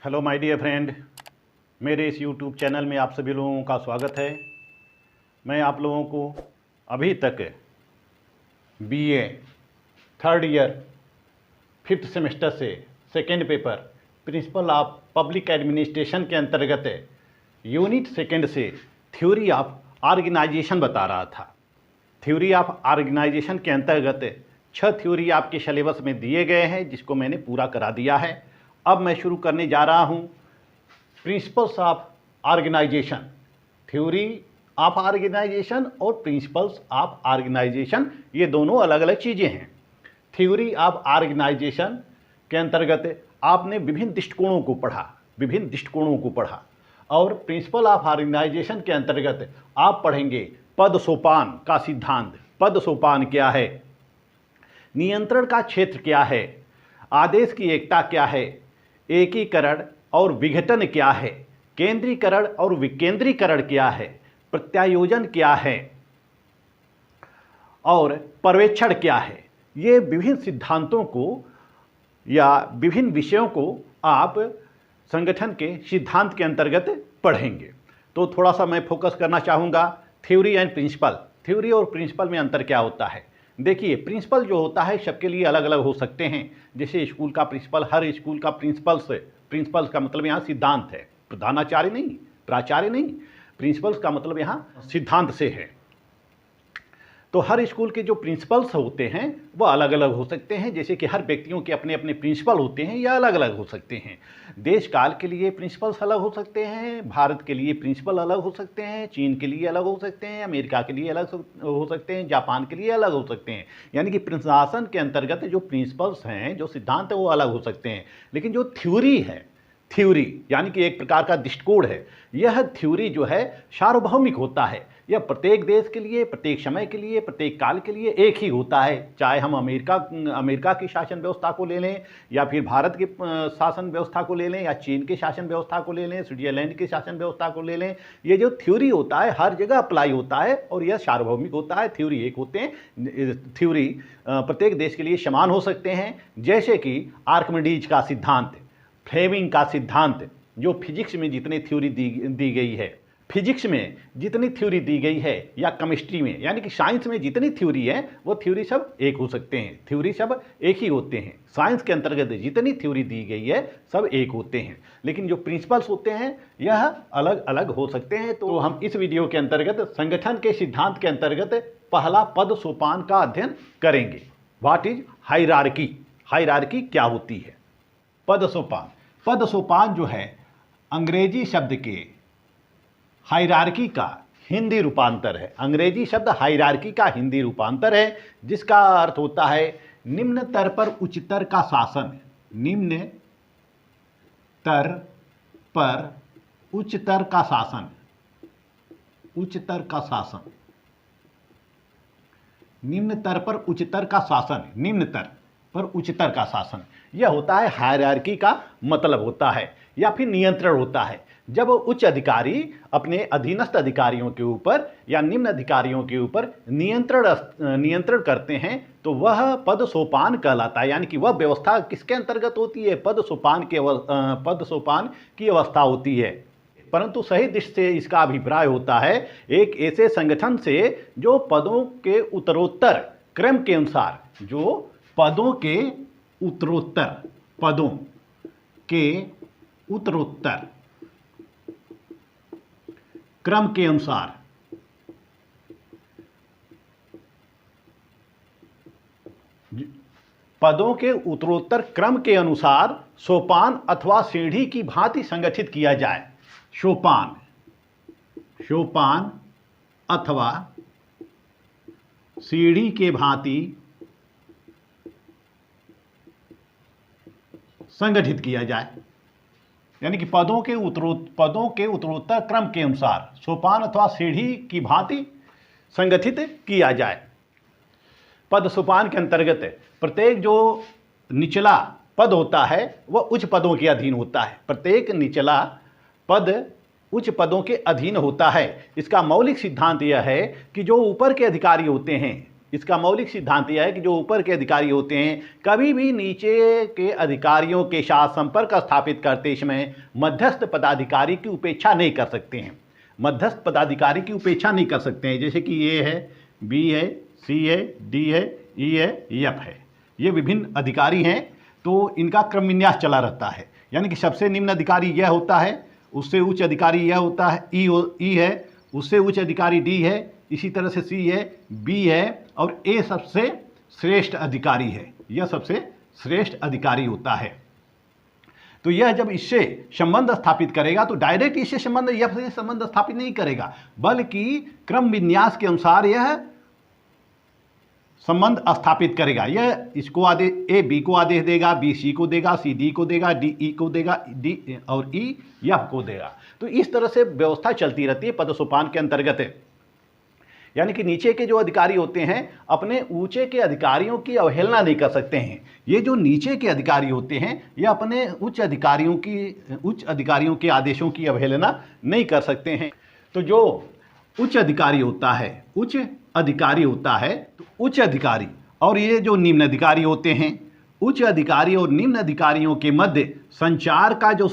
Hello my dear friend, मेरे इस YouTube channel में आप सभी लोगों का स्वागत है। मैं आप लोगों को अभी तक BA third year 5th semester से second paper principle of public administration के अंतर्गत यूनिट सेकेंड से थ्योरी ऑफ ऑर्गेनाइजेशन बता रहा था। थ्योरी ऑफ ऑर्गेनाइजेशन के अंतर्गत 6 थ्योरी आपके सिलेबस में दिए गए हैं, जिसको मैंने पूरा करा दिया है। अब मैं शुरू करने जा रहा हूं principles of organisation. Theory of organisation और प्रिंसिपल्स ऑफ ऑर्गेनाइजेशन ये दोनों अलग अलग चीज़ें हैं। थ्योरी ऑफ ऑर्गेनाइजेशन के अंतर्गत आपने विभिन्न दृष्टिकोणों को पढ़ा और प्रिंसिपल ऑफ ऑर्गेनाइजेशन के अंतर्गत आप पढ़ेंगे पद सोपान का सिद्धांत। पद सोपान क्या है, नियंत्रण का क्षेत्र क्या है, आदेश की एकता क्या है, एकीकरण और विघटन क्या है, केंद्रीकरण और विकेंद्रीकरण क्या है, प्रत्यायोजन क्या है और पर्यवेक्षण क्या है। ये विभिन्न सिद्धांतों को या विभिन्न विषयों को आप संगठन के सिद्धांत के अंतर्गत पढ़ेंगे। तो थोड़ा सा मैं फोकस करना चाहूँगा थ्योरी एंड प्रिंसिपल। थ्योरी और प्रिंसिपल में अंतर क्या होता है। देखिए, प्रिंसिपल जो होता है सबके लिए अलग अलग हो सकते हैं। जैसे स्कूल का प्रिंसिपल, हर स्कूल का प्रिंसिपल्स का मतलब यहाँ सिद्धांत है, प्रधानाचार्य नहीं, प्राचार्य नहीं। प्रिंसिपल्स का मतलब यहाँ सिद्धांत से है। तो हर स्कूल के जो प्रिंसिपल्स होते हैं वह अलग अलग हो सकते हैं। जैसे कि हर व्यक्तियों के अपने अपने प्रिंसिपल होते हैं या अलग अलग हो सकते हैं। देश काल के लिए प्रिंसिपल्स अलग हो सकते हैं, भारत के लिए प्रिंसिपल अलग हो सकते हैं, चीन के लिए अलग हो सकते हैं, अमेरिका के लिए अलग हो सकते हैं, जापान के लिए अलग हो सकते हैं। यानी कि प्रशासन के अंतर्गत जो प्रिंसिपल्स हैं, जो सिद्धांत है, वो अलग हो सकते हैं। लेकिन जो थ्योरी है, थ्योरी यानी कि एक प्रकार का दृष्टिकोण है, यह थ्योरी जो है सार्वभौमिक होता है। यह प्रत्येक देश के लिए, प्रत्येक समय के लिए, प्रत्येक काल के लिए एक ही होता है। चाहे हम अमेरिका की शासन व्यवस्था को ले लें, या फिर भारत की शासन व्यवस्था को ले लें, या चीन के शासन व्यवस्था को ले लें, स्विट्जरलैंड की शासन व्यवस्था को ले लें। ये जो थ्योरी होता है हर जगह अप्लाई होता है और यह सार्वभौमिक होता है। थ्योरी एक होते हैं, थ्योरी प्रत्येक देश के लिए समान हो सकते हैं। जैसे कि आर्किमिडीज का सिद्धांत, फ्लेमिंग का सिद्धांत, जो फिजिक्स में जितनी थ्योरी दी गई है, फिजिक्स में जितनी थ्योरी दी गई है, या केमिस्ट्री में यानी कि साइंस में जितनी थ्योरी है वो थ्योरी सब एक हो सकते हैं। थ्योरी सब एक ही होते हैं। साइंस के अंतर्गत जितनी थ्योरी दी गई है सब एक होते हैं। लेकिन जो प्रिंसिपल्स होते हैं यह अलग अलग हो सकते हैं। तो हम इस वीडियो के अंतर्गत संगठन के सिद्धांत के अंतर्गत पहला पद सोपान का अध्ययन करेंगे। What is hierarchy. हायरार्की क्या होती है। पद सोपान, पद सोपान जो है अंग्रेजी शब्द के हायरार्की का हिंदी रूपांतर है। अंग्रेजी शब्द हायरार्की का हिंदी रूपांतर है, जिसका अर्थ होता है निम्न तर पर उच्चतर का शासन। निम्न तर पर उच्चतर का शासन, उच्चतर का शासन, निम्न तर पर उच्चतर का शासन, निम्न तर पर उच्चतर का शासन, यह होता है हायरार्की का मतलब होता है, या फिर नियंत्रण होता है। जब उच्च अधिकारी अपने अधीनस्थ अधिकारियों के ऊपर या निम्न अधिकारियों के ऊपर नियंत्रण करते हैं तो वह पद सोपान कहलाता है। यानी कि वह व्यवस्था किसके अंतर्गत होती है, पद सोपान की अवस्था होती है। परंतु सही दृष्टि से इसका अभिप्राय होता है एक ऐसे संगठन से जो पदों के उत्तरोत्तर क्रम के अनुसार, जो पदों के उत्तरोत्तर, पदों के उत्तरोत्तर क्रम के अनुसार पदों के उत्तरोत्तर क्रम के अनुसार सोपान अथवा सीढ़ी की भांति संगठित किया जाए। सोपान, सोपान अथवा सीढ़ी के भांति संगठित किया जाए। यानी कि पदों के उत्तरोत्तर क्रम के अनुसार सोपान अथवा सीढ़ी की भांति संगठित किया जाए। पद सोपान के अंतर्गत प्रत्येक जो निचला पद होता है वह उच्च पदों के अधीन होता है। प्रत्येक निचला पद उच्च पदों के अधीन होता है। इसका मौलिक सिद्धांत यह है कि जो ऊपर के अधिकारी होते हैं, इसका मौलिक सिद्धांत यह है कि जो ऊपर के अधिकारी होते हैं कभी भी नीचे के अधिकारियों के साथ संपर्क स्थापित करते समय मध्यस्थ पदाधिकारी की उपेक्षा नहीं कर सकते हैं। मध्यस्थ पदाधिकारी की उपेक्षा नहीं कर सकते हैं। जैसे कि ए है, बी है, सी है, डी है, ई है, एफ है, ये विभिन्न अधिकारी हैं, तो इनका क्रम विन्यास चला रहता है। यानी कि सबसे निम्न अधिकारी यह होता है, उससे उच्च अधिकारी यह होता है, ई है, उससे उच्च अधिकारी डी है, इसी तरह से सी है, बी है, और ए सबसे श्रेष्ठ अधिकारी है। यह सबसे श्रेष्ठ अधिकारी होता है। तो यह जब इससे संबंध स्थापित करेगा तो डायरेक्ट इससे संबंध एफ से संबंध स्थापित नहीं करेगा, बल्कि क्रम विन्यास के अनुसार यह संबंध स्थापित करेगा। यह इसको आदेश, ए बी को आदेश देगा, बी सी को देगा, सी डी को देगा, डी ई को देगा, डी और ई एफ को देगा। तो इस तरह से व्यवस्था चलती रहती है पदसोपान के अंतर्गत। यानी कि नीचे के जो अधिकारी होते हैं अपने ऊंचे के अधिकारियों की अवहेलना नहीं कर सकते हैं। ये जो नीचे के अधिकारी होते हैं ये अपने उच्च अधिकारियों के आदेशों की अवहेलना नहीं कर सकते हैं। तो जो उच्च अधिकारी होता है, तो उच्च अधिकारी और ये जो निम्न अधिकारी होते हैं, उच्च अधिकारी और निम्न अधिकारियों के मध्य संचार के जो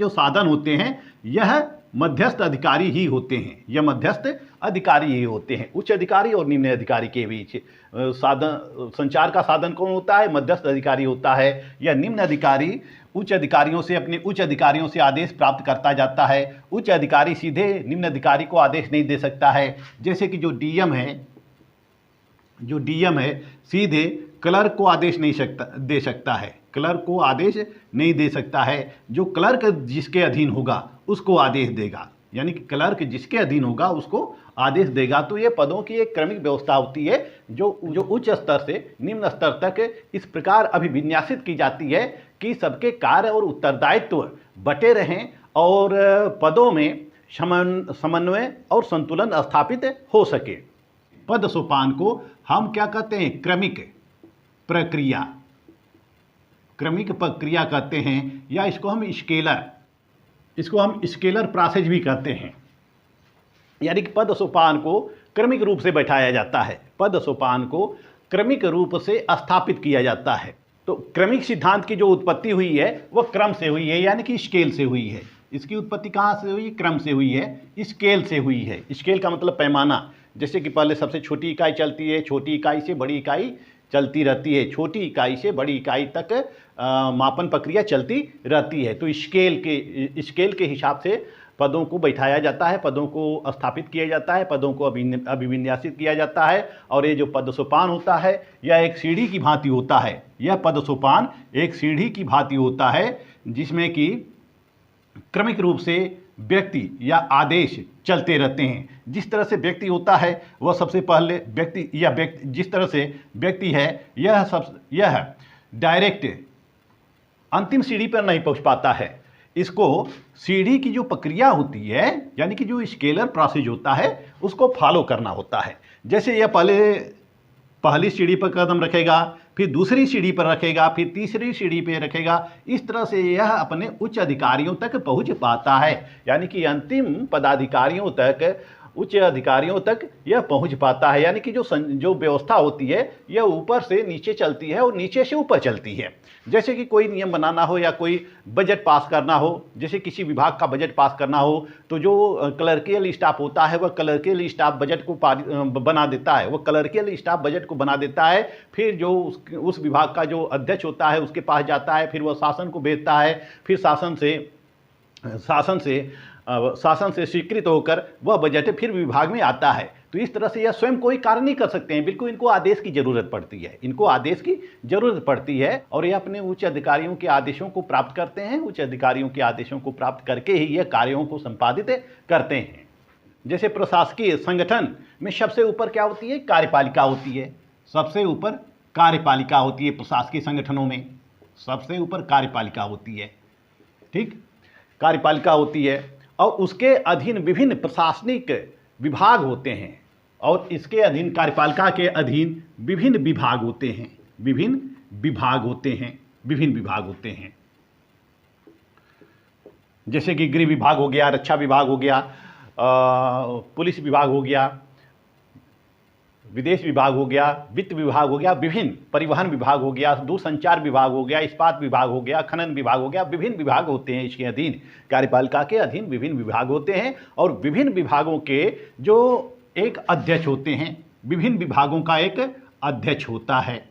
साधन होते हैं यह मध्यस्थ अधिकारी ही होते हैं। यह मध्यस्थ अधिकारी ही होते हैं। उच्च अधिकारी और निम्न अधिकारी के बीच संचार का साधन कौन होता है? मध्यस्थ अधिकारी होता है। यह निम्न अधिकारी उच्च अधिकारियों से, अपने उच्च अधिकारियों से आदेश प्राप्त करता जाता है। उच्च अधिकारी सीधे निम्न अधिकारी को आदेश नहीं दे सकता है। जैसे कि जो डीएम है सीधे क्लर्क को आदेश नहीं दे सकता है। क्लर्क को आदेश नहीं दे सकता है। जो क्लर्क जिसके अधीन होगा उसको आदेश देगा, यानी कि क्लर्क जिसके अधीन होगा उसको आदेश देगा। तो ये पदों की एक क्रमिक व्यवस्था होती है जो उच्च स्तर से निम्न स्तर तक इस प्रकार अभिविन्यासित की जाती है कि सबके कार्य और उत्तरदायित्व बटे रहें और पदों में समन्वय और संतुलन स्थापित हो सके। पद सोपान को हम क्या कहते हैं? क्रमिक प्रक्रिया कहते हैं, या इसको हम स्केलर प्रोसेस भी कहते हैं। यानी कि पद सोपान को क्रमिक रूप से बैठाया जाता है, पद सोपान को क्रमिक रूप से स्थापित किया जाता है। तो क्रमिक सिद्धांत की जो उत्पत्ति हुई है वह क्रम से हुई है, यानी कि स्केल से हुई है। इसकी उत्पत्ति कहाँ से हुई? क्रम से हुई है, स्केल से हुई है। स्केल का मतलब पैमाना। जैसे कि पहले सबसे छोटी इकाई चलती है, छोटी इकाई से बड़ी इकाई चलती रहती है, छोटी इकाई से बड़ी इकाई तक मापन प्रक्रिया चलती रहती है। तो स्केल के हिसाब से पदों को बैठाया जाता है, पदों को स्थापित किया जाता है, पदों को अभिविन्यासित किया जाता है। और ये जो पद सोपान होता है यह एक सीढ़ी की भांति होता है। यह पद सोपान एक सीढ़ी की भांति होता है जिसमें कि क्रमिक रूप से व्यक्ति या आदेश चलते रहते हैं। जिस तरह से व्यक्ति होता है वह सबसे पहले जिस तरह से व्यक्ति है यह डायरेक्ट अंतिम सीढ़ी पर नहीं पहुंच पाता है। इसको सीढ़ी की जो प्रक्रिया होती है, यानी कि जो स्केलर प्रोसेस होता है उसको फॉलो करना होता है। जैसे यह पहली सीढ़ी पर कदम रखेगा, फिर दूसरी सीढ़ी पर रखेगा, फिर तीसरी सीढ़ी पर रखेगा। इस तरह से यह अपने उच्च अधिकारियों तक पहुंच पाता है, यानी कि अंतिम पदाधिकारियों तक, उच्च अधिकारियों तक यह पहुंच पाता है। यानी कि जो व्यवस्था होती है यह ऊपर से नीचे चलती है और नीचे से ऊपर चलती है। जैसे कि कोई नियम बनाना हो या कोई बजट पास करना हो, जैसे किसी विभाग का बजट पास करना हो, तो जो क्लर्कियल स्टाफ होता है वह क्लर्कियल स्टाफ बजट को बना देता है, फिर जो उस विभाग का जो अध्यक्ष होता है उसके पास जाता है, फिर वह शासन को भेजता है, फिर शासन से स्वीकृत होकर वह बजट फिर विभाग में आता है। तो इस तरह से यह स्वयं कोई कार्य नहीं कर सकते हैं, बिल्कुल इनको आदेश की जरूरत पड़ती है, और यह अपने उच्च अधिकारियों के आदेशों को प्राप्त करते हैं। उच्च अधिकारियों के आदेशों को प्राप्त करके ही यह कार्यों को संपादित करते हैं। जैसे प्रशासकीय संगठन में सबसे ऊपर क्या होती है? कार्यपालिका होती है। सबसे ऊपर कार्यपालिका होती है प्रशासकीय संगठनों में, सबसे ऊपर कार्यपालिका होती है। ठीक, कार्यपालिका होती है और उसके अधीन विभिन्न प्रशासनिक विभाग होते हैं, और इसके अधीन कार्यपालिका के अधीन विभिन्न विभाग होते हैं। जैसे कि गृह विभाग हो गया, रक्षा विभाग हो गया, पुलिस विभाग हो गया, विदेश विभाग हो गया, वित्त विभाग हो गया, विभिन्न परिवहन विभाग हो गया, दूरसंचार विभाग हो गया, इस्पात विभाग हो गया, खनन विभाग हो गया, विभिन्न विभाग होते हैं इसके अधीन। कार्यपालिका के अधीन विभिन्न विभाग होते हैं और विभिन्न विभागों के जो एक अध्यक्ष होते हैं, विभिन्न विभागों का एक अध्यक्ष होता है,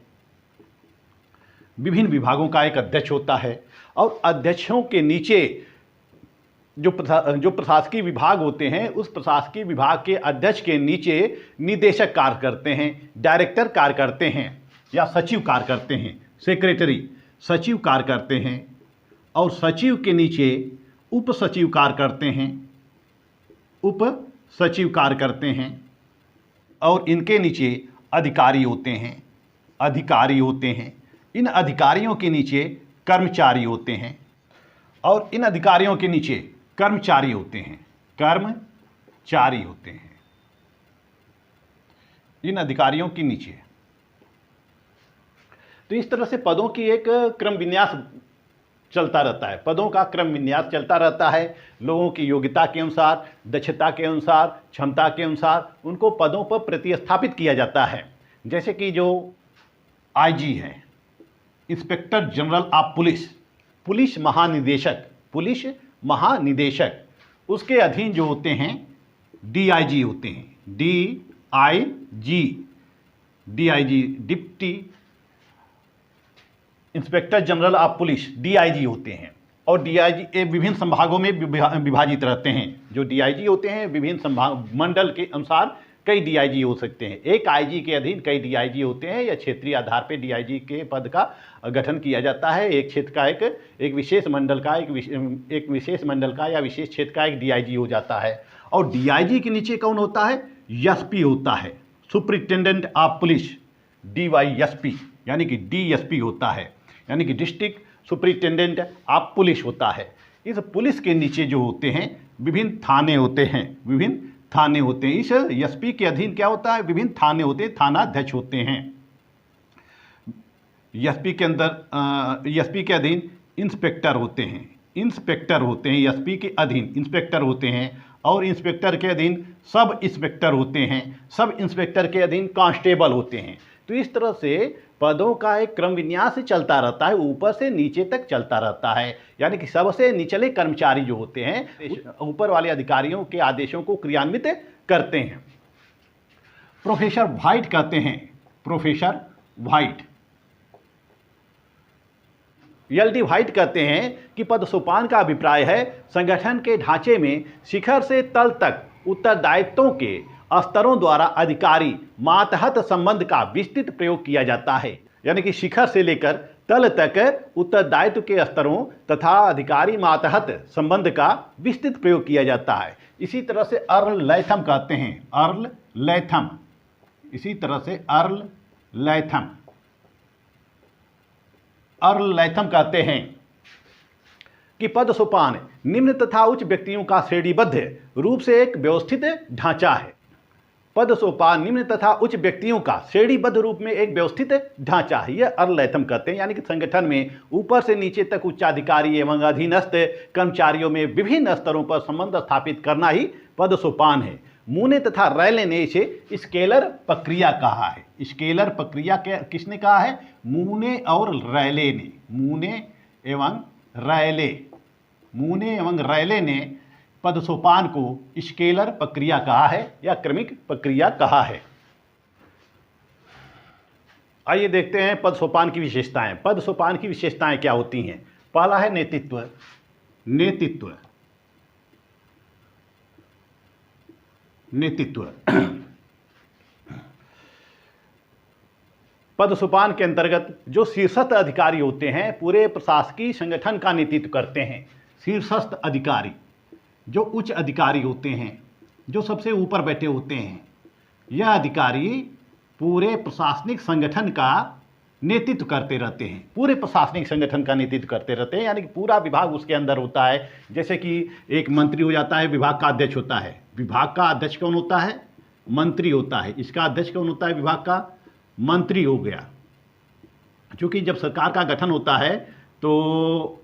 विभिन्न विभागों का एक अध्यक्ष होता है। और अध्यक्षों के नीचे जो प्रशासकीय विभाग होते हैं, उस प्रशासकीय विभाग के अध्यक्ष के नीचे निदेशक कार्य करते हैं, डायरेक्टर कार्य करते हैं या सचिव कार्य करते हैं, सेक्रेटरी सचिव कार्य करते हैं। और सचिव के नीचे उप सचिव कार्य करते हैं, उप सचिव कार्य करते हैं। और इनके नीचे अधिकारी होते हैं, अधिकारी होते हैं। इन अधिकारियों के नीचे कर्मचारी होते हैं और इन अधिकारियों के नीचे कर्मचारी होते हैं, कर्मचारी होते हैं इन अधिकारियों के नीचे। तो इस तरह से पदों की एक क्रम विन्यास चलता रहता है, पदों का क्रम विन्यास चलता रहता है। लोगों की योग्यता के अनुसार, दक्षता के अनुसार, क्षमता के अनुसार उनको पदों पर प्रतिस्थापित किया जाता है। जैसे कि जो आईजी है, inspector general of police, police महानिदेशक, पुलिस महानिदेशक, उसके अधीन जो होते हैं डीआईजी होते हैं, DIG, DIG deputy inspector general of police DIG होते हैं। और डीआईजी विभिन्न संभागों में विभाजित रहते हैं। जो डीआईजी होते हैं विभिन्न संभाग मंडल के अनुसार कई डीआईजी हो सकते हैं। एक आईजी के अधीन कई डीआईजी होते हैं या क्षेत्रीय आधार पर डीआईजी के पद का गठन किया जाता है। एक क्षेत्र का एक विशेष मंडल का एक विशेष मंडल का या विशेष क्षेत्र का एक डीआईजी हो जाता है। और डीआईजी के नीचे कौन होता है? एसपी होता है, सुपरिटेंडेंट ऑफ पुलिस, डीवाईएसपी, यानी कि डीएसपी होता है, यानी कि डिस्ट्रिक्ट सुपरिटेंडेंट ऑफ पुलिस होता है। इस पुलिस के नीचे जो होते हैं विभिन्न थाने होते हैं, विभिन्न थाने होते हैं। इस एसपी के अधीन क्या होता है? विभिन्न थाने होते हैं, थानाध्यक्ष होते हैं। एसपी के अंदर एसपी के अधीन इंस्पेक्टर होते हैं, इंस्पेक्टर होते हैं, एसपी के अधीन इंस्पेक्टर होते हैं। और इंस्पेक्टर के अधीन सब इंस्पेक्टर होते हैं, सब इंस्पेक्टर के अधीन कांस्टेबल होते हैं। तो इस तरह से पदों का एक क्रम विन्यास चलता रहता है, ऊपर से नीचे तक चलता रहता है। यानी कि सबसे निचले कर्मचारी जो होते हैं ऊपर वाले अधिकारियों के आदेशों को क्रियान्वित करते हैं। प्रोफेसर व्हाइट कहते हैं, प्रोफेसर व्हाइट, एलडी व्हाइट कहते हैं कि पद सोपान का अभिप्राय है संगठन के ढांचे में शिखर से तल तक उत्तरदायित्वों के स्तरों द्वारा अधिकारी मातहत संबंध का विस्तृत प्रयोग किया जाता है। यानी कि शिखर से लेकर तल तक उत्तरदायित्व के स्तरों तथा अधिकारी मातहत संबंध का विस्तृत प्रयोग किया जाता है। इसी तरह से अर्ल लैथम कहते हैं, अर्ल लैथम, इसी तरह से अर्ल लैथम, अर्ल लैथम कहते हैं कि पद सोपान निम्न तथा उच्च व्यक्तियों का श्रेणीबद्ध रूप से एक व्यवस्थित ढांचा है। पद सोपान निम्न तथा उच्च व्यक्तियों का श्रेणीबद्ध रूप में एक व्यवस्थित ढांचा है, यह अर्ल लैथम कहते हैं। यानी कि संगठन में ऊपर से नीचे तक उच्चाधिकारी एवं अधीनस्थ कर्मचारियों में विभिन्न स्तरों पर संबंध स्थापित करना ही पद सोपान है। मूने तथा रैले ने इसे स्केलर प्रक्रिया कहा है। स्केलर प्रक्रिया किसने कहा है? मूने और रैले ने, मूने एवं रैले, मूने एवं रैले ने पद सोपान को स्केलर प्रक्रिया कहा है या क्रमिक प्रक्रिया कहा है। आइए देखते हैं पद सोपान की विशेषताएं। पद सोपान की विशेषताएं क्या होती हैं? पहला है नेतृत्व, नेतृत्व, नेतृत्व। पद सोपान के अंतर्गत जो शीर्षस्थ अधिकारी होते हैं पूरे प्रशासकीय संगठन का नेतृत्व करते हैं। शीर्षस्थ अधिकारी जो उच्च अधिकारी होते हैं, जो सबसे ऊपर बैठे होते हैं, यह अधिकारी पूरे प्रशासनिक संगठन का नेतृत्व करते रहते हैं, पूरे प्रशासनिक संगठन का नेतृत्व करते रहते हैं। यानी कि पूरा विभाग उसके अंदर होता है। जैसे कि एक मंत्री हो जाता है, विभाग का अध्यक्ष होता है। विभाग का अध्यक्ष कौन होता है? मंत्री होता है। इसका अध्यक्ष कौन होता है? विभाग का मंत्री हो गया। क्योंकि जब सरकार का गठन होता है तो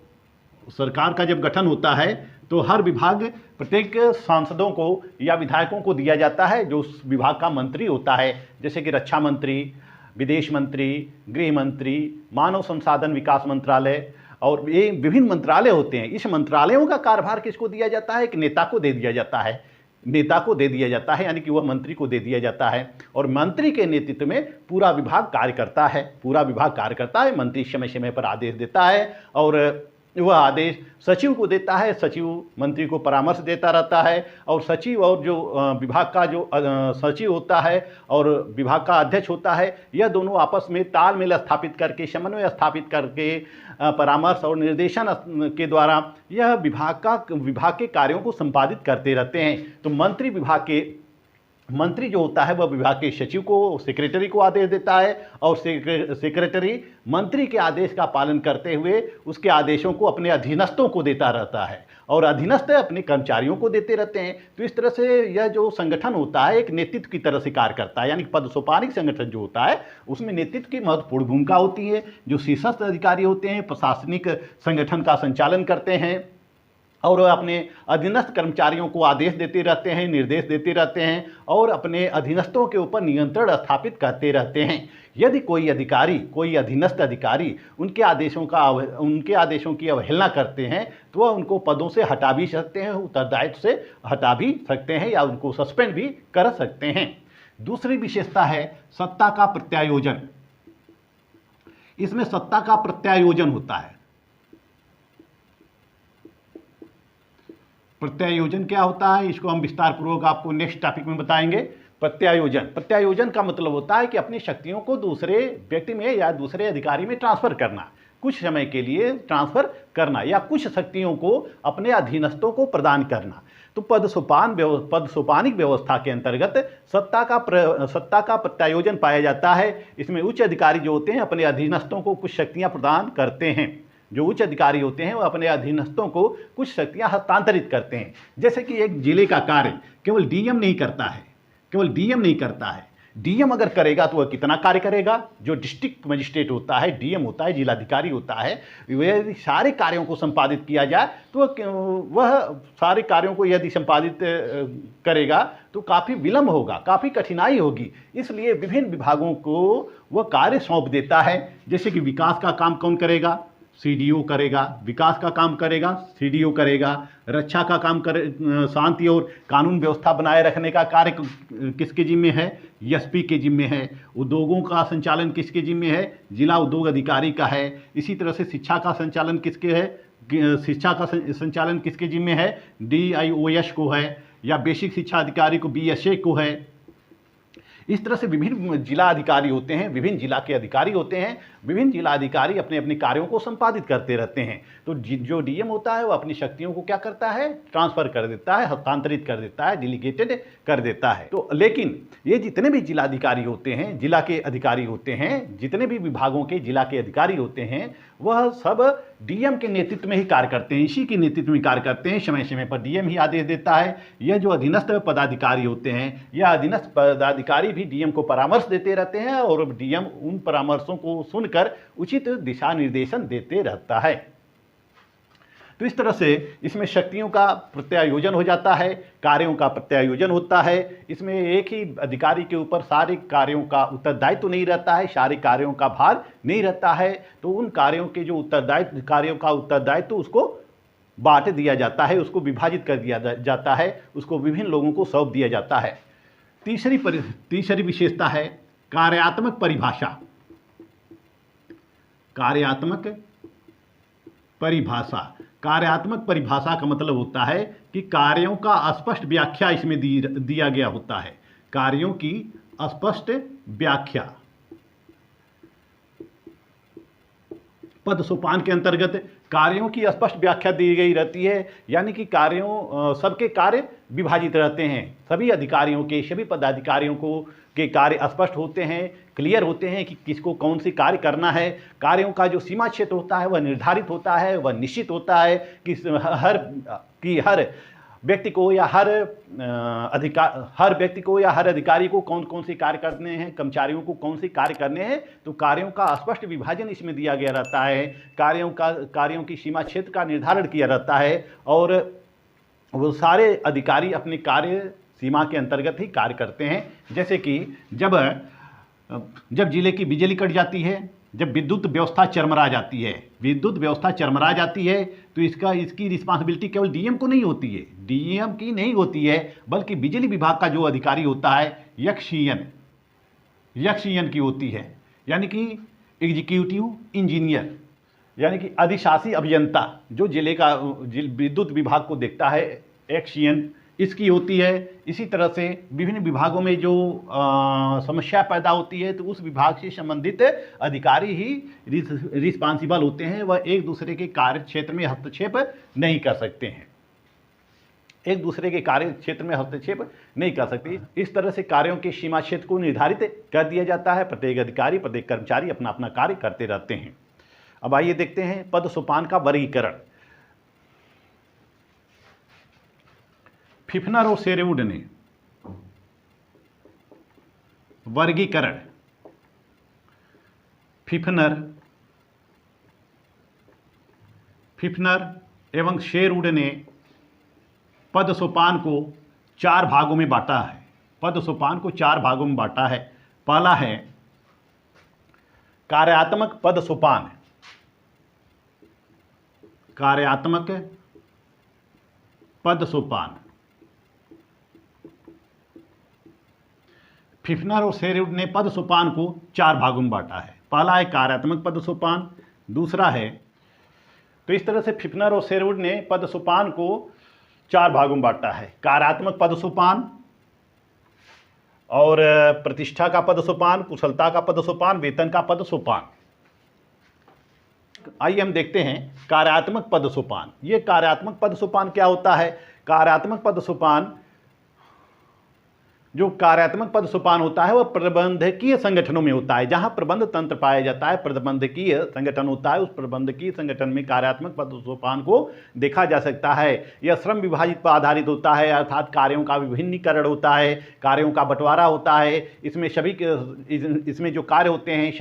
सरकार का जब गठन होता है तो हर विभाग प्रत्येक सांसदों को या विधायकों को दिया जाता है, जो उस विभाग का मंत्री होता है, जैसे कि रक्षा मंत्री, विदेश मंत्री, गृह मंत्री, मानव संसाधन विकास मंत्रालय, और ये विभिन्न मंत्रालय होते हैं। इस मंत्रालयों का कार्यभार किसको दिया जाता है? एक नेता को दे दिया जाता है, नेता को दे दिया जाता है, यानी कि वह मंत्री को दे दिया जाता है। और मंत्री के नेतृत्व में पूरा विभाग कार्य करता है, पूरा विभाग कार्य करता है। मंत्री समय समय पर आदेश देता है और वह आदेश सचिव को देता है, सचिव मंत्री को परामर्श देता रहता है। और सचिव और जो विभाग का जो सचिव होता है और विभाग का अध्यक्ष होता है, यह दोनों आपस में तालमेल स्थापित करके, समन्वय स्थापित करके, परामर्श और निर्देशन के द्वारा यह विभाग के कार्यों को संपादित करते रहते हैं। तो मंत्री जो होता है वह विभाग के सचिव को, सेक्रेटरी को आदेश देता है और सेक्रेटरी मंत्री के आदेश का पालन करते हुए उसके आदेशों को अपने अधीनस्थों को देता रहता है और अधीनस्थ अपने कर्मचारियों को देते रहते हैं। तो इस तरह से यह जो संगठन होता है एक नेतृत्व की तरह से कार्य करता है, यानी पदसोपानिक संगठन जो होता है उसमें नेतृत्व की महत्वपूर्ण भूमिका होती है। जो शीर्षस्थ अधिकारी होते हैं प्रशासनिक संगठन का संचालन करते हैं और अपने अधीनस्थ कर्मचारियों को आदेश देते रहते हैं, निर्देश देते रहते हैं और अपने अधीनस्थों के ऊपर नियंत्रण स्थापित करते रहते हैं। यदि कोई अधीनस्थ अधिकारी उनके आदेशों की अवहेलना करते हैं तो वह उनको पदों से हटा भी सकते हैं, उत्तरदायित्व से हटा भी सकते हैं या उनको सस्पेंड भी कर सकते हैं। दूसरी विशेषता है सत्ता का प्रत्यायोजन। इसमें सत्ता का प्रत्यायोजन होता है। प्रत्यायोजन क्या होता है, इसको हम विस्तार पूर्वक आपको नेक्स्ट टॉपिक में बताएंगे। प्रत्यायोजन का मतलब होता है कि अपनी शक्तियों को दूसरे व्यक्ति में या दूसरे अधिकारी में ट्रांसफर करना, कुछ समय के लिए ट्रांसफर करना या कुछ शक्तियों को अपने अधीनस्थों को प्रदान करना। तो पदसोपानिक व्यवस्था के अंतर्गत सत्ता का प्रत्यायोजन पाया जाता है। इसमें उच्च अधिकारी जो होते हैं अपने अधीनस्थों को कुछ शक्तियां प्रदान करते हैं। जो उच्च अधिकारी होते हैं वो अपने अधीनस्थों को कुछ शक्तियां हस्तांतरित करते हैं। जैसे कि एक जिले का कार्य केवल डीएम नहीं करता है, डीएम अगर करेगा तो वह कितना कार्य करेगा? जो डिस्ट्रिक्ट मजिस्ट्रेट होता है, डीएम होता है, जिलाधिकारी होता है, वह सारे कार्यों को संपादित किया जाए तो वह सारे कार्यों को यदि संपादित करेगा तो काफ़ी विलंब होगा, काफ़ी कठिनाई होगी। इसलिए विभिन्न विभागों को वह कार्य सौंप देता है। जैसे कि विकास का काम कौन करेगा? सीडीओ करेगा। विकास का काम करेगा, सीडीओ करेगा। रक्षा का काम शांति और कानून व्यवस्था बनाए रखने का कार्य किसके जिम्मे है? एसपी के जिम्मे है। उद्योगों का संचालन किसके जिम्मे है? जिला उद्योग अधिकारी का है। इसी तरह से शिक्षा का संचालन किसके जिम्मे है? DIOS को है, या बेसिक शिक्षा अधिकारी को BSA को है। इस तरह से विभिन्न जिला अधिकारी होते हैं, विभिन्न जिला के अधिकारी होते हैं। विभिन्न जिला अधिकारी अपने अपने कार्यों को संपादित करते रहते हैं। तो जो डीएम होता है वो अपनी शक्तियों को क्या करता है? ट्रांसफर कर देता है, हस्तांतरित कर देता है, डिलीगेटेड कर देता है। तो लेकिन ये जितने भी जिलाधिकारी होते हैं, जिला के अधिकारी होते हैं, जितने भी विभागों के जिला के अधिकारी होते हैं, वह सब डीएम के नेतृत्व में ही कार्य करते हैं, इसी के नेतृत्व में कार्य करते हैं। समय समय पर डीएम ही आदेश देता है। यह जो अधीनस्थ पदाधिकारी होते हैं, यह अधीनस्थ पदाधिकारी भी डीएम को परामर्श देते रहते हैं और डीएम उन परामर्शों को सुनकर उचित दिशा निर्देशन देते रहता है। तो इस तरह से इसमें शक्तियों का प्रत्यायोजन हो जाता है, कार्यों का प्रत्यायोजन होता है। इसमें एक ही अधिकारी के ऊपर सारे कार्यों का उत्तरदायित्व नहीं रहता है, सारे कार्यों का भार नहीं रहता है। तो उन कार्यों के जो उत्तरदायित्व उसको बांट दिया जाता है, उसको विभाजित कर दिया जाता है, उसको विभिन्न लोगों को सौंप दिया जाता है। तीसरी विशेषता है कार्यात्मक परिभाषा। कार्यात्मक परिभाषा का मतलब होता है कि कार्यों का स्पष्ट व्याख्या इसमें दिया गया होता है। कार्यों की स्पष्ट व्याख्या पद सोपान के अंतर्गत कार्यों की स्पष्ट व्याख्या दी गई रहती है। यानी कि सबके कार्य विभाजित रहते हैं। सभी अधिकारियों के, सभी पदाधिकारियों के कार्य स्पष्ट होते हैं, क्लियर होते हैं कि किसको कौन सी कार्य करना है। कार्यों का जो सीमा क्षेत्र होता है वह निर्धारित होता है, वह निश्चित होता है कि हर व्यक्ति को या हर अधिकारी को कौन कौन से कार्य करने हैं, कर्मचारियों को कौन से कार्य करने हैं। तो कार्यों का स्पष्ट विभाजन इसमें दिया गया रहता है। कार्यों की सीमा क्षेत्र का निर्धारण किया रहता है और वो सारे अधिकारी अपने कार्य सीमा के अंतर्गत ही कार्य करते हैं। जैसे कि जब जिले की बिजली कट जाती है, जब विद्युत व्यवस्था चरमरा जाती है, तो इसकी रिस्पांसिबिलिटी केवल डीएम को नहीं होती है, डीएम की नहीं होती है, बल्कि बिजली विभाग का जो अधिकारी होता है यक्षीयन की होती है, यानी कि एग्जीक्यूटिव इंजीनियर, यानी कि अधिशासी अभियंता जो जिले का विद्युत विभाग को देखता है, एक्शियन इसकी होती है। इसी तरह से विभिन्न विभागों में जो समस्या पैदा होती है तो उस विभाग से संबंधित अधिकारी ही रिस्पांसिबल होते हैं, वह एक दूसरे के कार्य क्षेत्र में हस्तक्षेप नहीं कर सकते हैं, इस तरह से कार्यों के सीमा क्षेत्र को निर्धारित कर दिया जाता है। प्रत्येक अधिकारी, प्रत्येक कर्मचारी अपना अपना कार्य करते रहते हैं। अब आइए देखते हैं पद सोपान का वर्गीकरण। फिफनर और शेरवुड ने वर्गीकरण, फिफनर एवं शेरवुड ने पद सोपान को 4 भागों में बांटा है। पहला है कार्यात्मक पद सोपान। फिफनर और शेरवुड ने पद सोपान को 4 भागों में बांटा है। पहला है कार्यात्मक पद सोपान, दूसरा है, तो इस तरह से फिफनर और शेरवुड ने पद सोपान को 4 भागों में बांटा है। कार्यात्मक पद सोपान और प्रतिष्ठा का पद सोपान, कुशलता का पद सोपान, वेतन का पद सोपान। आइए हम देखते हैं कार्यात्मक पद सोपान। ये कार्यात्मक पद सोपान क्या होता है? कार्यात्मक पद सोपान, जो कार्यात्मक पद सोपान होता है वह प्रबंधकीय संगठनों में होता है। जहां प्रबंध तंत्र पाया जाता है, प्रबंधकीय संगठन होता है, उस प्रबंधकीय संगठन में कार्यात्मक पद सोपान को देखा जा सकता है। यह श्रम विभाजित पर आधारित होता है, अर्थात कार्यों का विभिन्नीकरण होता है, कार्यों का बंटवारा होता है। इसमें जो कार्य होते हैं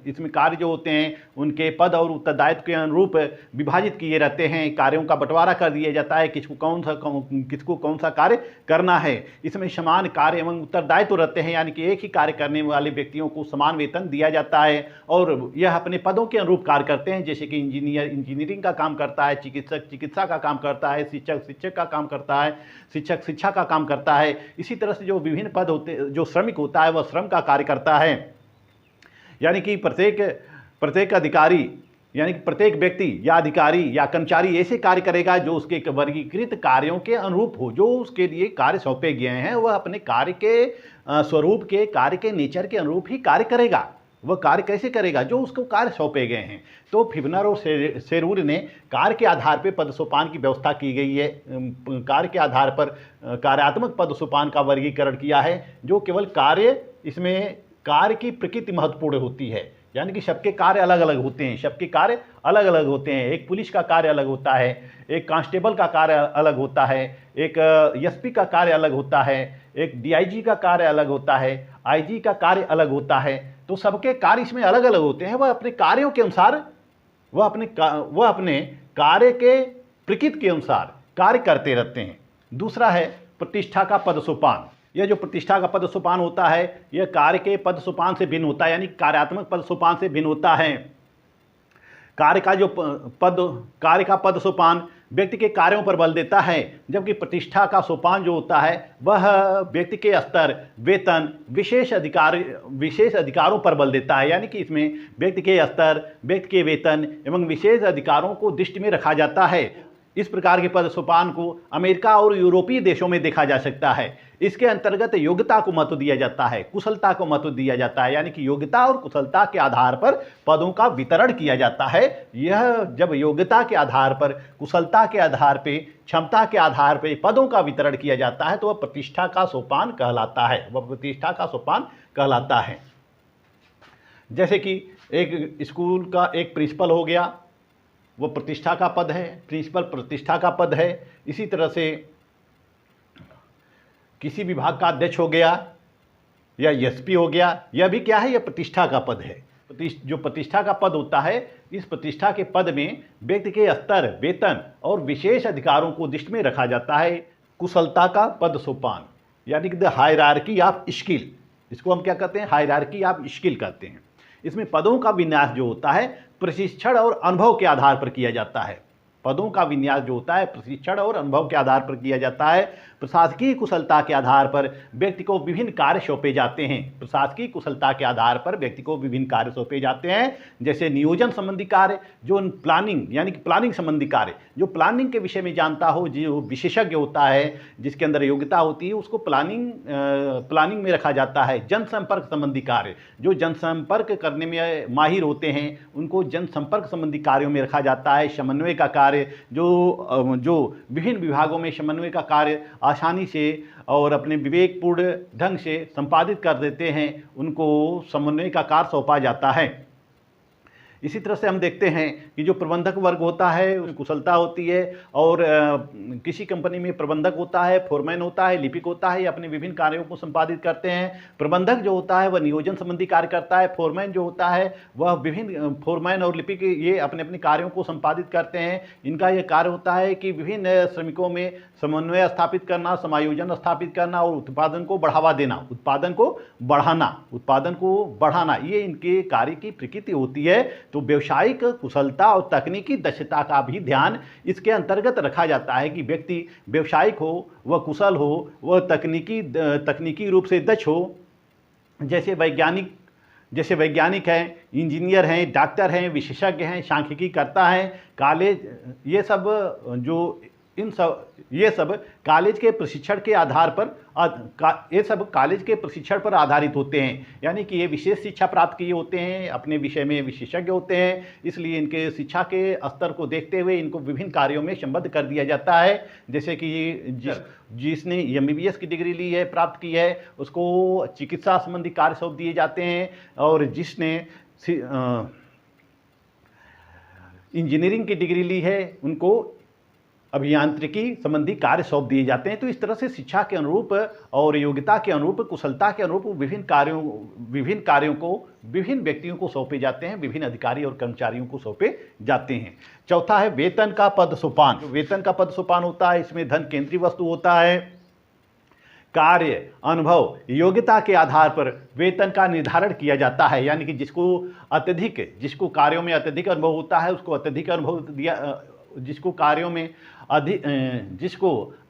इसमें कार्य जो होते हैं उनके पद और उत्तरदायित्व के अनुरूप विभाजित किए रहते हैं। कार्यों का बंटवारा कर दिया जाता है, किसको कौन सा कार्य करना है। इसमें समान कार्य एवं उत्तरदायित्व रहते हैं, यानी कि एक ही कार्य करने वाले व्यक्तियों को समान वेतन दिया जाता है और यह अपने पदों के अनुरूप कार्य करते हैं। जैसे कि इंजीनियर इंजीनियरिंग का काम करता है, चिकित्सक चिकित्सा का काम करता है, शिक्षक शिक्षक का काम करता है, शिक्षक शिक्षा का काम करता है। इसी तरह से जो विभिन्न पद होते, जो श्रमिक होता है वह श्रम का कार्य करता है। यानी कि प्रत्येक अधिकारी, यानी कि प्रत्येक व्यक्ति या अधिकारी या कर्मचारी ऐसे कार्य करेगा जो उसके वर्गीकृत कार्यों के अनुरूप हो। जो उसके लिए कार्य सौंपे गए हैं वह अपने कार्य के स्वरूप के, कार्य के नेचर के अनुरूप ही कार्य करेगा। वह कार्य कैसे करेगा? जो उसको कार्य सौंपे गए हैं। तो फिफनर और शेरवुड ने कार्य के आधार पर पद सोपान की व्यवस्था की गई है। कार्य के आधार पर कार्यात्मक पद सोपान का वर्गीकरण किया है, जो केवल कार्य, इसमें कार्य की प्रकृति महत्वपूर्ण होती है। यानी कि सबके कार्य अलग अलग होते हैं, एक पुलिस का कार्य अलग होता है, एक कांस्टेबल का कार्य अलग होता है, एक एसपी का कार्य अलग होता है, एक डीआईजी का कार्य अलग होता है, आईजी का कार्य अलग होता है। तो सबके कार्य इसमें अलग अलग होते हैं। वह अपने कार्यों के अनुसार, वह अपने कार्य के प्रकृति के अनुसार कार्य करते रहते हैं। दूसरा है प्रतिष्ठा का पद सोपान। यह जो प्रतिष्ठा का पद सोपान होता है यह कार्य के पद सोपान से भिन्न होता है, यानी कार्यात्मक पद सोपान से भिन्न होता है। कार्य का पद सोपान व्यक्ति के कार्यों पर बल देता है, जबकि प्रतिष्ठा का सोपान जो होता है वह व्यक्ति के स्तर, वेतन, विशेष अधिकारों पर बल देता है। यानी कि इसमें व्यक्ति के स्तर, व्यक्ति के वेतन एवं विशेष अधिकारों को दृष्टि में रखा जाता है। इस प्रकार के पद सोपान को अमेरिका और यूरोपीय देशों में देखा जा सकता है। इसके अंतर्गत योग्यता को महत्व दिया जाता है, कुशलता को महत्व दिया जाता है। यानी कि योग्यता और कुशलता के आधार पर पदों का वितरण किया जाता है। यह जब योग्यता के आधार पर, कुशलता के आधार पर, क्षमता के आधार पर पदों का वितरण किया जाता है तो वह प्रतिष्ठा का सोपान कहलाता है। जैसे कि एक स्कूल का एक प्रिंसिपल हो गया, वो प्रतिष्ठा का पद है, प्रिंसिपल प्रतिष्ठा का पद है। इसी तरह से किसी विभाग का अध्यक्ष हो गया या एसपी हो गया, यह भी क्या है? यह प्रतिष्ठा का पद है। जो प्रतिष्ठा का पद होता है, इस प्रतिष्ठा के पद में व्यक्ति के स्तर, वेतन और विशेष अधिकारों को दृष्टि में रखा जाता है। कुशलता का पद सोपान, यानी कि द हायरार्की ऑफ स्किल, इसको हम क्या कहते हैं, हायरार्की ऑफ स्किल कहते हैं। इसमें पदों का विन्यास जो होता है प्रशिक्षण और अनुभव के आधार पर किया जाता है। पदों का विन्यास जो होता है प्रशिक्षण और अनुभव के आधार पर किया जाता है। प्रशासकीय कुशलता के आधार पर व्यक्ति को विभिन्न कार्य सौंपे जाते हैं। प्रशासकीय कुशलता के आधार पर व्यक्ति को विभिन्न कार्य सौंपे जाते हैं, जैसे नियोजन संबंधी कार्य, जो प्लानिंग यानी कि प्लानिंग संबंधी कार्य, जो प्लानिंग के विषय में जानता हो, जो विशेषज्ञ होता है, जिसके अंदर योग्यता होती है, उसको प्लानिंग में रखा जाता है। जनसंपर्क संबंधी कार्य, जो जनसंपर्क करने में माहिर होते हैं, उनको जनसंपर्क संबंधी कार्यों में रखा जाता है। समन्वय का कार्य, जो विभिन्न विभागों में समन्वय का कार्य आसानी से और अपने विवेकपूर्ण ढंग से संपादित कर देते हैं, उनको समन्वय का कार्य सौंपा जाता है। इसी तरह से हम देखते हैं कि जो प्रबंधक वर्ग होता है उसमें कुशलता होती है, और किसी कंपनी में प्रबंधक होता है, फोरमैन होता है, लिपिक होता है, ये अपने विभिन्न कार्यों को संपादित करते हैं। प्रबंधक जो होता है वह नियोजन संबंधी कार्य करता है। फोरमैन जो होता है वह विभिन्न, फोरमैन और लिपिक ये अपने अपने कार्यों को संपादित करते हैं। इनका ये कार्य होता है कि विभिन्न श्रमिकों में समन्वय स्थापित करना, समायोजन स्थापित करना और उत्पादन को बढ़ावा देना, उत्पादन को बढ़ाना, ये इनके कार्य की प्रकृति होती है। तो व्यवसायिक कुशलता और तकनीकी दक्षता का भी ध्यान इसके अंतर्गत रखा जाता है कि व्यक्ति व्यवसायिक हो, वह कुशल हो, वह तकनीकी रूप से दक्ष हो। जैसे वैज्ञानिक हैं, इंजीनियर हैं, डॉक्टर हैं, विशेषज्ञ हैं, सांख्यिकी करता है, ये सब कॉलेज के प्रशिक्षण के आधार पर कॉलेज के प्रशिक्षण पर आधारित होते हैं। यानी कि ये विशेष शिक्षा प्राप्त किए होते हैं, अपने विषय में विशेषज्ञ होते हैं, इसलिए इनके शिक्षा के स्तर को देखते हुए इनको विभिन्न कार्यों में संबद्ध कर दिया जाता है। जैसे कि जिसने MBBS की डिग्री ली है, प्राप्त की है, उसको चिकित्सा संबंधी कार्य सौंप दिए जाते हैं, और जिसने इंजीनियरिंग की डिग्री ली है उनको अभियांत्रिकी संबंधी कार्य सौंप दिए जाते हैं। तो इस तरह से शिक्षा के अनुरूप और योग्यता के अनुरूप, कुशलता के अनुरूप विभिन्न कार्यों को विभिन्न व्यक्तियों को सौंपे जाते हैं, विभिन्न अधिकारी और कर्मचारियों को सौंपे जाते हैं। चौथा है वेतन का पद सोपान। जो वेतन का पद सोपान होता है, इसमें धन केंद्रीय वस्तु होता है। कार्य, अनुभव, योग्यता के आधार पर वेतन का निर्धारण किया जाता है। यानी कि जिसको कार्यों में अत्यधिक अनुभव होता है उसको अत्यधिक अनुभव दिया, जिसको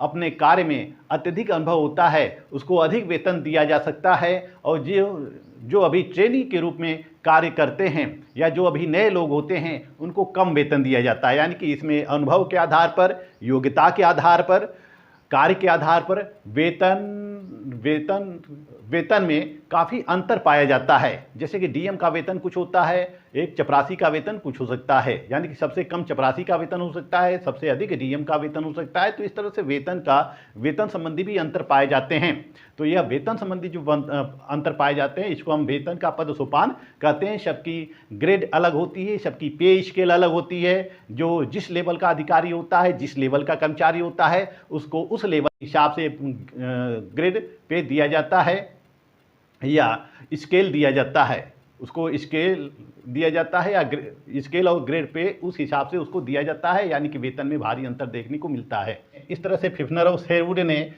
अपने कार्य में अत्यधिक अनुभव होता है उसको अधिक वेतन दिया जा सकता है, और जो अभी ट्रेनी के रूप में कार्य करते हैं या जो अभी नए लोग होते हैं उनको कम वेतन दिया जाता है। यानी कि इसमें अनुभव के आधार पर, योग्यता के आधार पर, कार्य के आधार पर वेतन में काफ़ी अंतर पाया जाता है। जैसे कि DM का वेतन कुछ होता है, एक चपरासी का वेतन कुछ हो सकता है। यानी कि सबसे कम चपरासी का वेतन हो सकता है, सबसे अधिक DM का वेतन हो सकता है। तो इस तरह से वेतन संबंधी भी अंतर पाए जाते हैं। तो यह वेतन संबंधी जो अंतर पाए जाते हैं, इसको हम वेतन का पद सोपान कहते हैं। सबकी ग्रेड अलग होती है, सबकी पे स्केल अलग होती है। जो जिस लेवल का अधिकारी होता है, जिस लेवल का कर्मचारी होता है, उसको उस लेवल के हिसाब से ग्रेड पे दिया जाता है या स्केल दिया जाता है। उसको स्केल दिया जाता है या स्केल और ग्रेड पे उस हिसाब से उसको दिया जाता है। यानी कि वेतन में भारी अंतर देखने को मिलता है। इस तरह से फिफ्नर और शेरवुड ने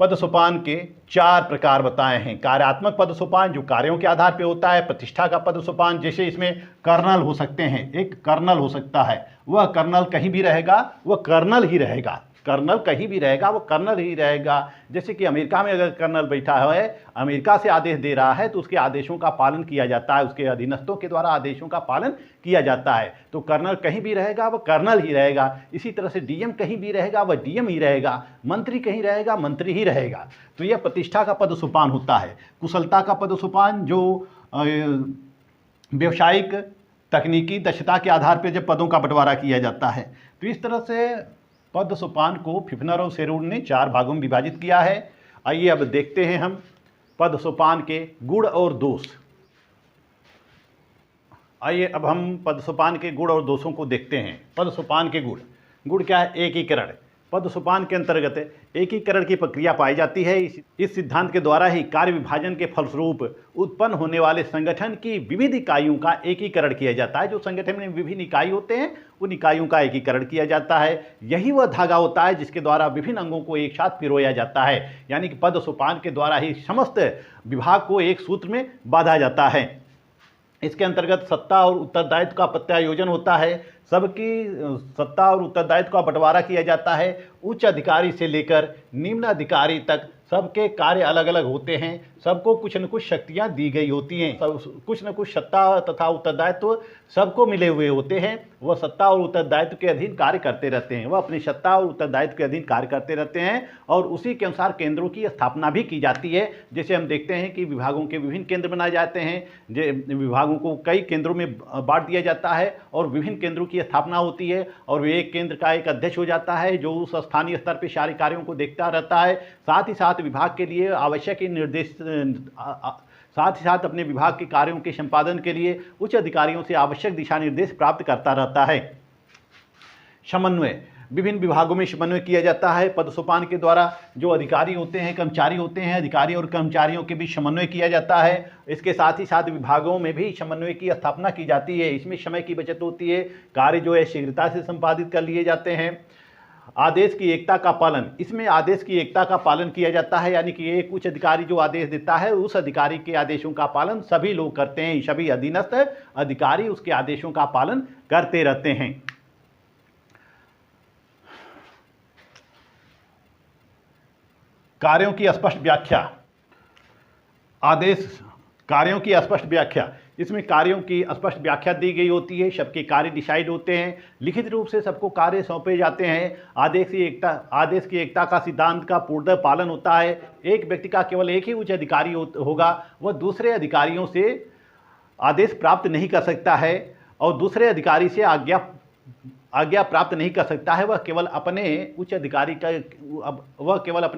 पद सोपान के 4 प्रकार बताए हैं। कार्यात्मक पद सोपान जो कार्यों के आधार पे होता है। प्रतिष्ठा का पद सोपान, जैसे इसमें कर्नल हो सकते हैं, एक कर्नल हो सकता है, वह कर्नल कहीं भी रहेगा, वह कर्नल ही रहेगा। कर्नल कहीं भी रहेगा, वो कर्नल ही रहेगा। जैसे कि अमेरिका में अगर कर्नल बैठा है, अमेरिका से आदेश दे रहा है, तो उसके आदेशों का पालन किया जाता है, उसके अधीनस्थों के द्वारा आदेशों का पालन किया जाता है। तो कर्नल कहीं भी रहेगा, वह कर्नल ही रहेगा। इसी तरह से DM कहीं भी रहेगा, वह DM ही रहेगा। मंत्री कहीं रहेगा, मंत्री ही रहेगा। तो यह प्रतिष्ठा का पद सोपान होता है। कुशलता का पद सोपान जो व्यावसायिक तकनीकी दक्षता के आधार पर जब पदों का बंटवारा किया जाता है। तो इस तरह से पद सोपान को फिफ्नर और शेरवुड ने 4 भागों में विभाजित किया है। आइए अब देखते हैं हम पद सोपान के गुण और दोष। आइए अब हम पद सोपान के गुण और दोषों को देखते हैं। पद सोपान के गुण क्या है? एकीकरण, पद सोपान के अंतर्गत एकीकरण की प्रक्रिया पाई जाती है। इस सिद्धांत के द्वारा ही कार्य विभाजन के फलस्वरूप उत्पन्न होने वाले संगठन की विविध इकाइयों का एकीकरण किया जाता है। जो संगठन में विभिन्न इकाई होते हैं उन इकाइयों का एकीकरण किया जाता है। यही वह धागा होता है जिसके द्वारा विभिन्न अंगों को एक साथ पिरोया जाता है, यानी कि पद सोपान के द्वारा ही समस्त विभाग को एक सूत्र में बांधा जाता है। इसके अंतर्गत सत्ता और उत्तरदायित्व का प्रत्यायोजन होता है। सबकी सत्ता और उत्तरदायित्व का बंटवारा किया जाता है। उच्च अधिकारी से लेकर निम्न अधिकारी तक सबके कार्य अलग अलग होते हैं। सबको कुछ न कुछ शक्तियां दी गई होती हैं। कुछ न कुछ सत्ता तथा उत्तरदायित्व सबको मिले हुए होते हैं। वह सत्ता और उत्तरदायित्व के अधीन कार्य करते रहते हैं। वह अपनी सत्ता और उत्तरदायित्व के अधीन कार्य करते रहते हैं और उसी के अनुसार केंद्रों की स्थापना भी की जाती है। जैसे हम देखते हैं कि विभागों के विभिन्न केंद्र बनाए जाते हैं। विभागों को कई केंद्रों में बांट दिया जाता है और विभिन्न केंद्रों की स्थापना होती है और एक केंद्र का एक अध्यक्ष हो जाता है जो उस स्थानीय स्तर पर सारे कार्यों को देखता रहता है। साथ ही साथ विभाग के लिए आवश्यक निर्देश साथ ही साथ अपने विभाग के कार्यों के संपादन के लिए उच्च अधिकारियों से आवश्यक दिशा निर्देश प्राप्त करता रहता है। समन्वय, विभिन्न विभागों में समन्वय किया जाता है। पद सोपान के द्वारा जो अधिकारी होते हैं, कर्मचारी होते हैं, अधिकारी और कर्मचारियों के बीच समन्वय किया जाता है। इसके साथ ही साथ विभागों में भी समन्वय की स्थापना की जाती है। इसमें समय की बचत होती है। कार्य जो है शीघ्रता से संपादित कर लिए जाते हैं। आदेश की एकता का पालन, इसमें आदेश की एकता का पालन किया जाता है, यानी कि एक उच्च अधिकारी जो आदेश देता है उस अधिकारी के आदेशों का पालन सभी लोग करते हैं। सभी अधीनस्थ अधिकारी उसके आदेशों का पालन करते रहते हैं। कार्यों की स्पष्ट व्याख्या, आदेश कार्यों की स्पष्ट व्याख्या, इसमें कार्यों की स्पष्ट व्याख्या दी गई होती है। सबके कार्य डिसाइड होते हैं। लिखित रूप से सबको कार्य सौंपे जाते हैं। आदेश की एकता का सिद्धांत का पूर्णतः पालन होता है। एक व्यक्ति का केवल एक ही उच्च अधिकारी होगा। वह दूसरे अधिकारियों से आदेश प्राप्त नहीं कर सकता है और दूसरे अधिकारी से आज्ञा प्राप्त नहीं कर सकता है। वह केवल अपने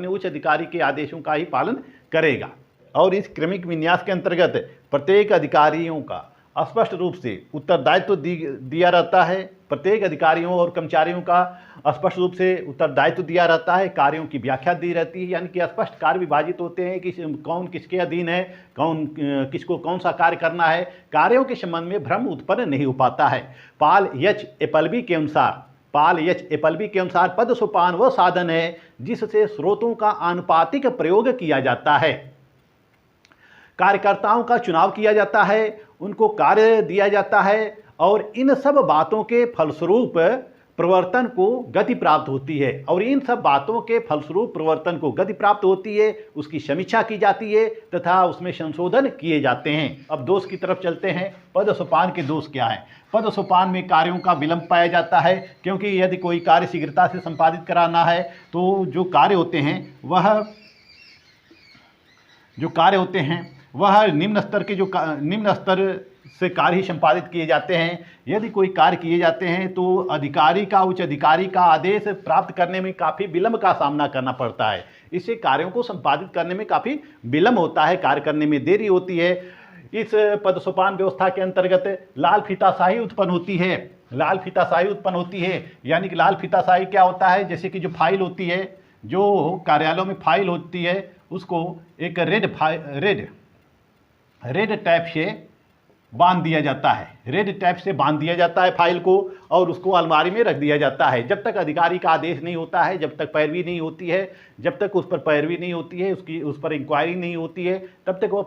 उच्च अधिकारी के आदेशों का ही पालन करेगा। और इस क्रमिक विन्यास के अंतर्गत प्रत्येक अधिकारियों का स्पष्ट रूप से उत्तरदायित्व दिया रहता है। प्रत्येक अधिकारियों और कर्मचारियों का स्पष्ट रूप से उत्तरदायित्व दिया रहता है। कार्यों की व्याख्या दी रहती है, यानी कि स्पष्ट कार्य विभाजित होते हैं कि कौन किसके अधीन है, कौन किसको कौन सा कार्य करना है। कार्यों के संबंध में भ्रम उत्पन्न नहीं हो पाता है। पाल एच एपल्बी के अनुसार पद सोपान वह साधन है जिससे स्रोतों का आनुपातिक प्रयोग किया जाता है। कार्यकर्ताओं का चुनाव किया जाता है, उनको कार्य दिया जाता है और इन सब बातों के फलस्वरूप प्रवर्तन को गति प्राप्त होती है। और इन सब बातों के फलस्वरूप प्रवर्तन को गति प्राप्त होती है, उसकी समीक्षा की जाती है तथा उसमें संशोधन किए जाते हैं। अब दोष की तरफ चलते हैं। पद सोपान के दोष क्या है? पद सोपान में कार्यों का विलंब पाया जाता है, क्योंकि यदि कोई कार्य शीघ्रता से संपादित कराना है तो जो कार्य होते हैं वह निम्न स्तर से कार्य ही संपादित किए जाते हैं। यदि कोई कार्य किए जाते हैं तो उच्च अधिकारी का आदेश प्राप्त करने में काफ़ी विलंब का सामना करना पड़ता है। इससे कार्यों को संपादित करने में काफ़ी विलंब होता है, कार्य करने में देरी होती है। इस पद सोपान व्यवस्था के अंतर्गत लाल फीताशाही उत्पन्न होती है। यानी कि लाल फीताशाही क्या होता है? जैसे कि जो फाइल होती है, जो कार्यालयों में फाइल होती है, उसको एक रेड टैप से बांध दिया जाता है फाइल को, और उसको अलमारी में रख दिया जाता है। जब तक अधिकारी का आदेश नहीं होता है, जब तक पैरवी नहीं होती है, उस पर इंक्वायरी नहीं होती है, तब तक वह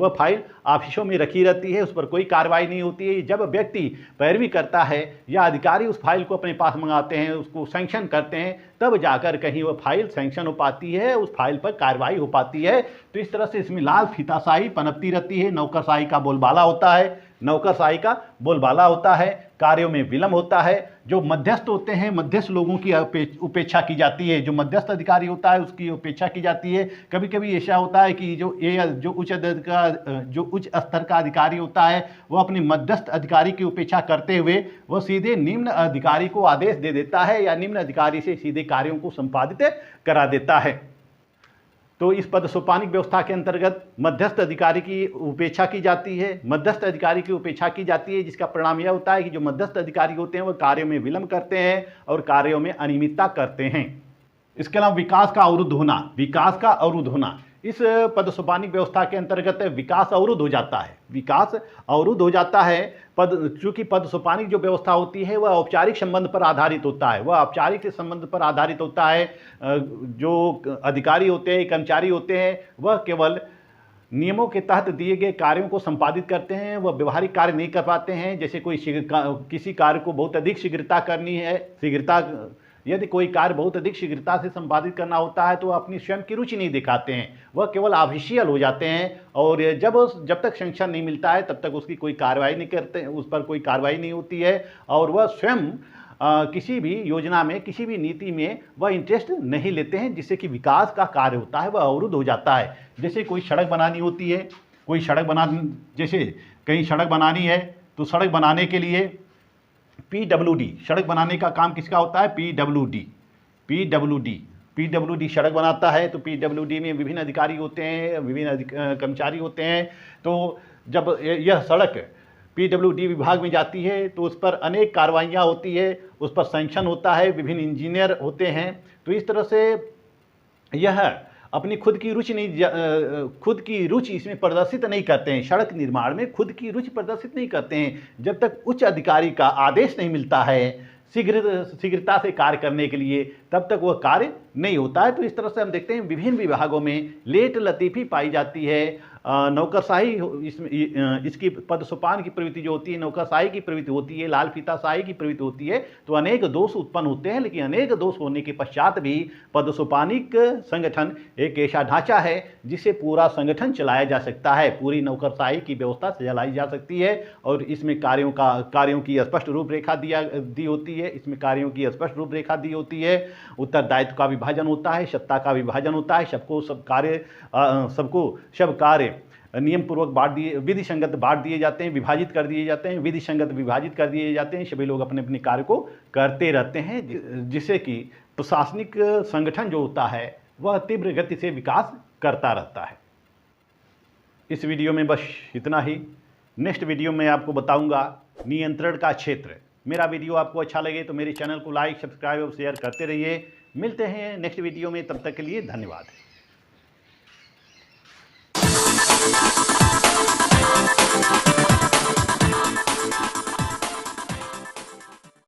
फाइल ऑफिसों में रखी रहती है, उस पर कोई कार्रवाई नहीं होती है। जब व्यक्ति पैरवी करता है या अधिकारी उस फाइल को अपने पास मंगाते हैं, उसको सैंक्शन करते हैं, तब जाकर कहीं वह फाइल सैंक्शन हो पाती है, उस फाइल पर कार्रवाई हो पाती है। तो इस तरह से इसमें लाल फीताशाही पनपती रहती है। नौकरशाही का बोलबाला होता है। कार्यों में विलंब होता है। जो मध्यस्थ होते हैं, मध्यस्थ लोगों की उपेक्षा की जाती है। जो मध्यस्थ अधिकारी होता है उसकी उपेक्षा की जाती है। कभी कभी ऐसा होता है कि जो उच्च स्तर का अधिकारी होता है वह अपने मध्यस्थ अधिकारी की उपेक्षा करते हुए वह सीधे निम्न अधिकारी को आदेश दे देता है या निम्न अधिकारी से सीधे कार्यों को संपादित करा देता है। तो इस पद सोपानिक व्यवस्था के अंतर्गत मध्यस्थ अधिकारी की उपेक्षा की जाती है। मध्यस्थ अधिकारी की उपेक्षा की जाती है, जिसका परिणाम यह होता है कि जो मध्यस्थ अधिकारी होते हैं वह कार्यों में विलंब करते हैं और कार्यों में अनियमितता करते हैं। इसके अलावा विकास का अवरुद्ध होना, विकास का अवरुद्ध होना, इस पद सोपानिक व्यवस्था के अंतर्गत विकास अवरुद्ध हो जाता है। विकास अवरुद्ध हो जाता है चूंकि पद सोपानिक जो व्यवस्था होती है वह औपचारिक संबंध पर आधारित होता है, वह औपचारिक संबंध पर आधारित होता है। जो अधिकारी होते हैं, कर्मचारी होते हैं, वह केवल नियमों के तहत दिए गए कार्यों को संपादित करते हैं, वह व्यवहारिक कार्य नहीं कर पाते हैं। जैसे कोई किसी कार्य को बहुत अधिक शीघ्रता करनी है, यदि कोई कार्य बहुत अधिक शीघ्रता से संपादित करना होता है तो वह अपनी स्वयं की रुचि नहीं दिखाते हैं, वह केवल ऑफिशियल हो जाते हैं। और जब तक सैंक्शन नहीं मिलता है तब तक उसकी कोई कार्रवाई नहीं करते, उस पर कोई कार्रवाई नहीं होती है। और वह स्वयं किसी भी योजना में, किसी भी नीति में वह इंटरेस्ट नहीं लेते हैं, जिससे कि विकास का कार्य होता है वह अवरुद्ध हो जाता है। जैसे कोई सड़क बनानी होती है, जैसे कहीं सड़क बनानी है तो सड़क बनाने के लिए PWD, सड़क बनाने का काम किसका होता है? PWD सड़क बनाता है। तो PWD में विभिन्न अधिकारी होते हैं, विभिन्न कर्मचारी होते हैं। तो जब यह सड़क PWD विभाग में जाती है तो उस पर अनेक कार्रवाइयाँ होती है, उस पर सैंक्शन होता है, विभिन्न इंजीनियर होते हैं। तो इस तरह से यह अपनी खुद की रुचि इसमें प्रदर्शित नहीं करते हैं, सड़क निर्माण में खुद की रुचि प्रदर्शित नहीं करते हैं। जब तक उच्च अधिकारी का आदेश नहीं मिलता है शीघ्रता से कार्य करने के लिए, तब तक वह कार्य नहीं होता है। तो इस तरह से हम देखते हैं विभिन्न विभागों में लेट लतीफ़ी पाई जाती है। नौकरशाही इसकी पद सोपान की प्रवृत्ति जो होती है, नौकरशाही की प्रवृत्ति होती है, लाल फीताशाही की प्रवृत्ति होती है। तो अनेक दोष उत्पन्न होते हैं, लेकिन अनेक दोष होने के पश्चात भी पद सोपानिक संगठन एक ऐसा ढांचा है जिससे पूरा संगठन चलाया जा सकता है, पूरी नौकरशाही की व्यवस्था चलाई जा सकती है। और इसमें कार्यों की स्पष्ट रूपरेखा दी होती है, इसमें कार्यों की स्पष्ट रूपरेखा दी होती है। उत्तरदायित्व का विभाजन होता है, सत्ता का विभाजन होता है, सब कार्य नियम पूर्वक बांट दिए, विधि संगत बांट दिए जाते हैं, विभाजित कर दिए जाते हैं, विधि संगत विभाजित कर दिए जाते हैं। सभी लोग अपने अपने कार्य को करते रहते हैं, जिससे कि प्रशासनिक संगठन जो होता है वह तीव्र गति से विकास करता रहता है। इस वीडियो में बस इतना ही। नेक्स्ट वीडियो में आपको बताऊंगा नियंत्रण का क्षेत्र। मेरा वीडियो आपको अच्छा लगे तो मेरे चैनल को लाइक, सब्सक्राइब और शेयर करते रहिए। मिलते हैं नेक्स्ट वीडियो में, तब तक के लिए धन्यवाद।